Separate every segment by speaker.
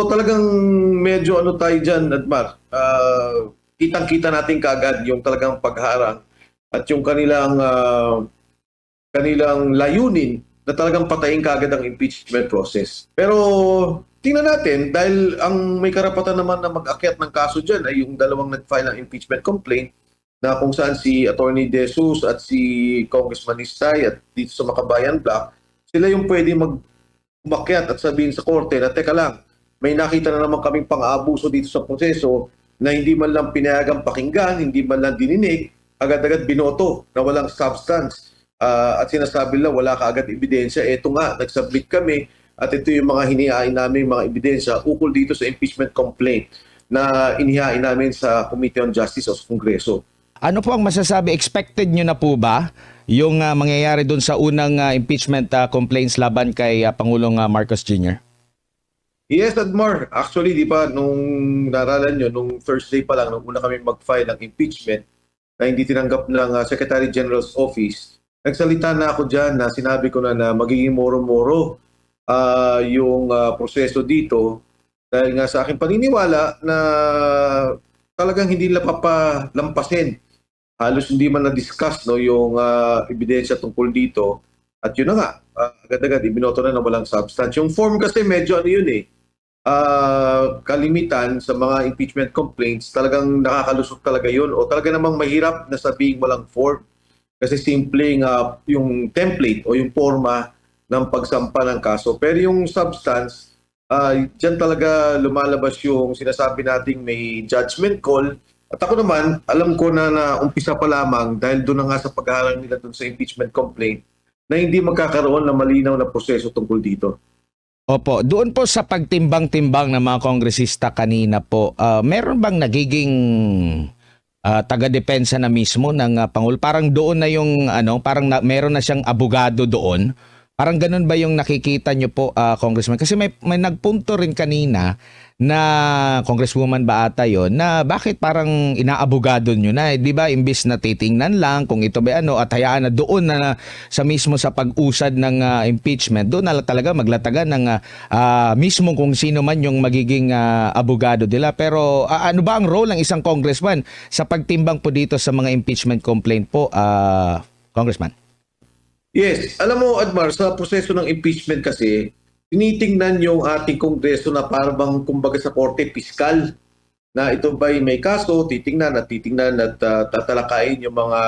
Speaker 1: So talagang medyo ano tayo dyan, Admar, kitang-kita natin kaagad yung talagang pagharang at yung kanilang layunin na talagang patayin kaagad ang impeachment process. Pero tingnan natin, dahil ang may karapatan naman na mag-akyat ng kaso dyan ay yung dalawang nag-file ng impeachment complaint na kung saan si Attorney De Jesus at si Congressman Istay at dito sa Makabayan Block, sila yung pwede umakyat at sabihin sa korte na teka lang, may nakita na naman kaming pang-aabuso dito sa proseso na hindi man lang pinayagang pakinggan, hindi man lang dininig, agad-agad binoto na walang substance. At sinasabi lang wala kaagad ebidensya. Ito nga, nagsubmit kami at ito yung mga hinihain namin mga ebidensya ukol dito sa impeachment complaint na inihain namin sa Committee on Justice of Kongreso.
Speaker 2: Ano po ang masasabi? Expected nyo na po ba yung mangyayari doon sa unang impeachment complaints laban kay Pangulong Marcos Jr.?
Speaker 1: Yes, Admar. Actually, di ba, nung naralan nyo, nung Thursday pa lang, nung una kami mag-file ng impeachment na hindi tinanggap ng Secretary General's Office, nagsalita na ako dyan na sinabi ko na magiging moro-moro yung proseso dito dahil nga sa aking paniniwala na talagang hindi nila papalampasin. Halos hindi man na-discuss no, yung ebidensya tungkol dito. At yun na nga, agad-agad, ibinoto na walang substance. Yung form kasi medyo ano yun eh, kalimitan sa mga impeachment complaints, talagang nakakalusot talaga yun o talaga namang mahirap na sabihin walang form. Kasi simpleng yung template o yung forma ng pagsampa ng kaso. Pero yung substance, dyan talaga lumalabas yung sinasabi nating may judgment call. At ako naman, alam ko na umpisa pa lamang dahil doon na nga sa paghaharang nila doon sa impeachment complaint na hindi magkakaroon ng malinaw na proseso tungkol dito.
Speaker 2: Opo, doon po sa pagtimbang-timbang ng mga kongresista kanina po, meron bang nagiging taga-depensa na mismo ng Pangulo? Parang doon na yung meron na siyang abogado doon. Parang ganun ba yung nakikita nyo po, Congressman? Kasi may nagpunto rin kanina na Congresswoman ba ata yun, na bakit parang inaabogado nyo na, di ba, imbis na titingnan lang kung ito ba at hayaan na doon na sa mismo sa pag-usad ng impeachment, doon na talaga maglatagan ng mismo kung sino man yung magiging abogado nila. Pero ano ba ang role ng isang congressman sa pagtimbang po dito sa mga impeachment complaint po, Congressman?
Speaker 1: Yes, alam mo Admar, sa proseso ng impeachment kasi, tinitingnan yung ating kongreso na parang kumbaga sa korte piskal na ito ba'y may kaso, titingnan at tatalakayin yung mga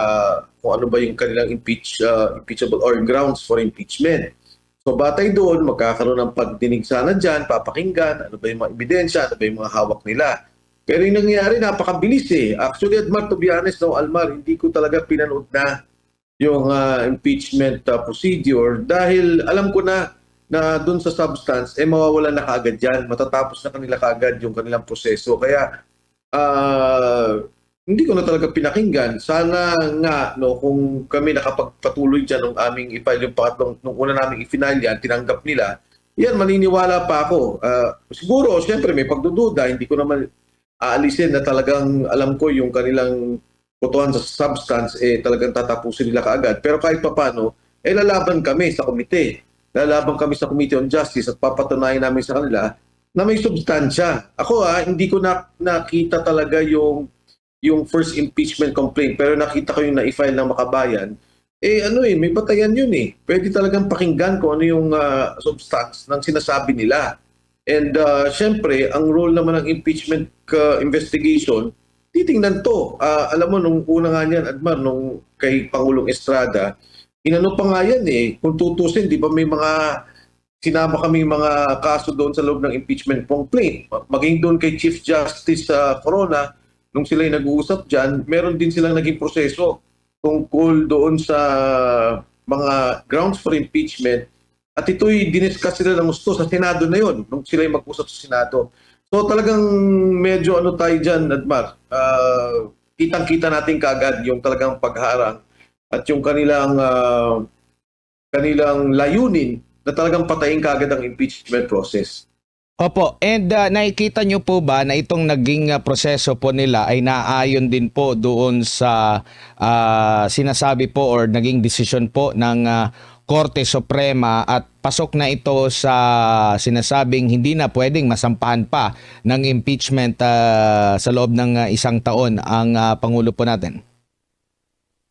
Speaker 1: kung ano ba yung kanilang impeachable or grounds for impeachment. So batay doon, magkakaroon ng pagdinig sana dyan, papakinggan, ano ba yung mga ebidensya, ano ba yung mga hawak nila. Pero yung nangyayari, napakabilis eh. Actually, Admar, to be honest, no, Almar, hindi ko talaga pinanood na yung impeachment procedure dahil alam ko na doon sa substance, mawawala na kaagad yan. Matatapos na kanila kaagad yung kanilang proseso. Kaya, hindi ko na talaga pinakinggan. Sana nga, no, kung kami nakapagpatuloy dyan ng aming i-file yung pangatlong, nung una naming i-final yan, tinanggap nila, yan, maniniwala pa ako. Siguro, siyempre, may pagdududa. Hindi ko naman aalisin na talagang alam ko yung kanilang botohan sa substance, talagang tatapusin nila kaagad. Pero kahit pa paano, lalaban kami sa komite. Lalaban kami sa Committee on Justice at papatunayan namin sa kanila na may substansya. Ako hindi ko nakita talaga yung first impeachment complaint pero nakita ko yung na-file ng Makabayan. May batayan yun eh. Pwede talagang pakinggan kung ano yung substance ng sinasabi nila. And syempre, ang role naman ng impeachment investigation, titingnan to. Alam mo, nung una nga niyan, Admar, nung kay Pangulong Estrada, inano pa nga yan eh. Kung tutusin, di ba may mga sinama kami mga kaso doon sa loob ng impeachment complaint. Maging doon kay Chief Justice Corona, nung sila'y nag-uusap dyan, meron din silang naging proseso tungkol doon sa mga grounds for impeachment. At ito'y diniscuss sila ng gusto sa Senado na yon nung sila'y mag-usap sa Senado. So talagang medyo ano tayo dyan, Admar, kitang-kita natin kaagad yung talagang pagharang at yung kanilang layunin na talagang patayin kaagad ang impeachment process.
Speaker 2: Opo, and nakikita nyo po ba na itong naging proseso po nila ay naayon din po doon sa sinasabi po or naging desisyon po ng Korte Suprema at pasok na ito sa sinasabing hindi na pwedeng masampahan pa ng impeachment sa loob ng isang taon ang Pangulo po natin?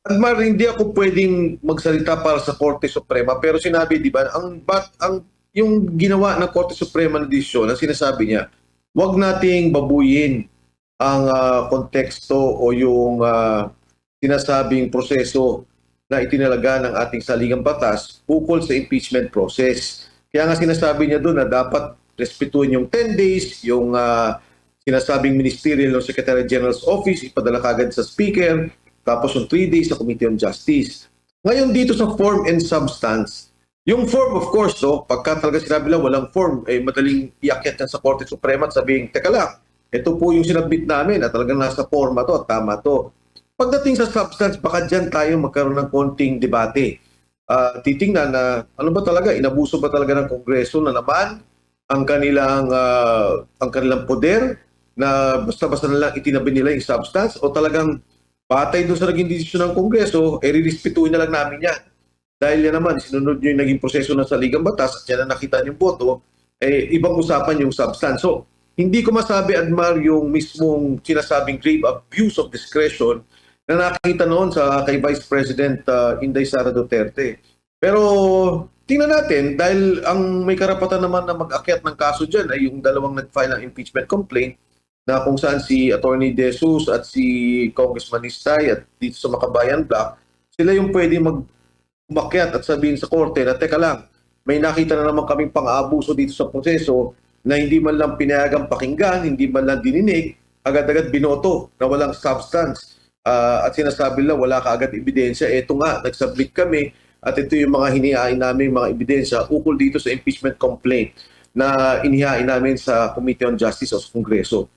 Speaker 1: Admar, hindi ako pwedeng magsalita para sa Korte Suprema, pero sinabi, di ba, yung ginawa ng Korte Suprema na desisyon, ang sinasabi niya, wag nating babuyin ang konteksto o yung sinasabing proseso na itinalaga ng ating saligang batas ukol sa impeachment process. Kaya nga sinasabi niya doon na dapat respetuhin yung 10 days, yung sinasabing Ministerial o Secretary General's Office, ipadala kagad sa Speaker, tapos yung 3 days sa Committee on Justice. Ngayon dito sa form and substance, yung form of course, pagka talaga sinabi lang walang form, madaling iakyat yan sa Korte Suprema at sabihin, teka lang, ito po yung sinabit namin at talagang nasa forma to, tama to. Pagdating sa substance, baka dyan tayo magkaroon ng konting debate. Titingnan na ano ba talaga, inabuso ba talaga ng Kongreso na naman ang kanilang poder na basta-basta na lang itinabi nila yung substance o talagang patay doon sa naging desisyon ng Kongreso, rirespetuhin na lang namin yan. Dahil yan naman, sinunod nyo yung naging proseso ng saligang batas at yan na nakita yung boto, ibang usapan yung substance. So, hindi ko masabi, Admar, yung mismong sinasabing grave abuse of discretion na nakita noon sa kay Vice President Inday Sara Duterte. Pero tingnan natin, dahil ang may karapatan naman na mag-akyat ng kaso dyan ay yung dalawang nag-file ng impeachment complaint na kung saan si Attorney De Jesus at si Congressman Istay at dito sa Makabayan Block, sila yung pwede umakyat at sabihin sa korte na teka lang, may nakita na naman kaming pang-aabuso dito sa proseso na hindi man lang pinayagang pakinggan, hindi man lang dininig, agad-agad binoto na walang substance. At sinasabi lang wala kaagad ebidensya. Eto nga, nagsubmit kami at ito yung mga hinihain namin mga ebidensya ukol dito sa impeachment complaint na inihain namin sa Committee on Justice o sa Kongreso.